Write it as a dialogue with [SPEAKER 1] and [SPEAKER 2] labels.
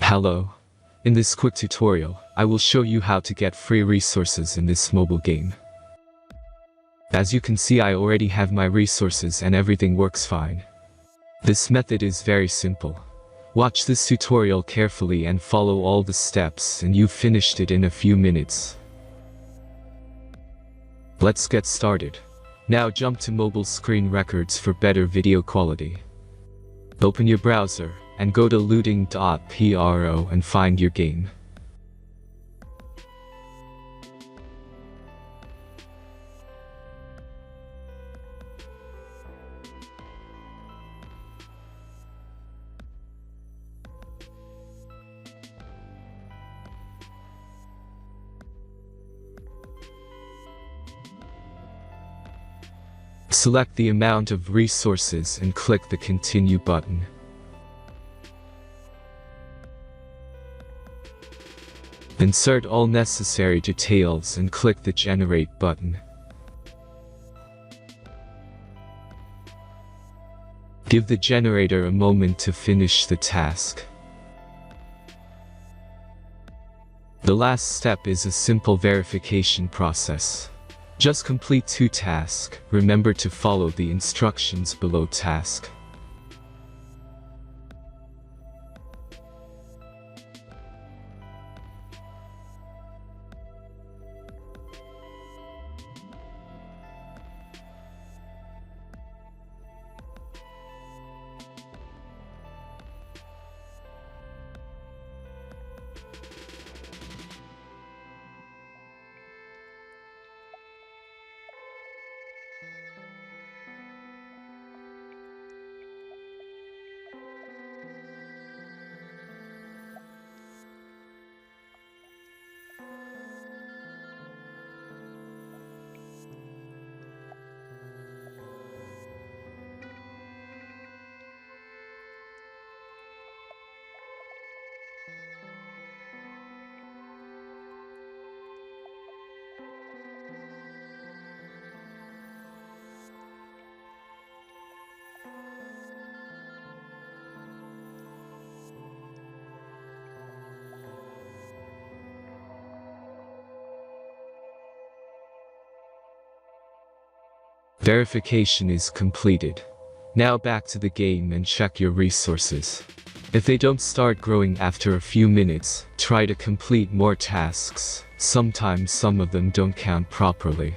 [SPEAKER 1] Hello. In this quick tutorial, I will show you how to get free resources in this mobile game. As you can see, I already have my resources and everything works fine. This method is very simple. Watch this tutorial carefully and follow all the steps and you've finished it in a few minutes. Let's get started. Now jump to mobile screen records for better video quality. Open your browser and go to looting.pro and find your game. Select the amount of resources and click the Continue button. Insert all necessary details and click the Generate button. Give the generator a moment to finish the task. The last step is a simple verification process. Just complete 2 tasks. Remember to follow the instructions below task. Verification is completed. Now back to the game and check your resources. If they don't start growing after a few minutes, try to complete more tasks. Sometimes some of them don't count properly.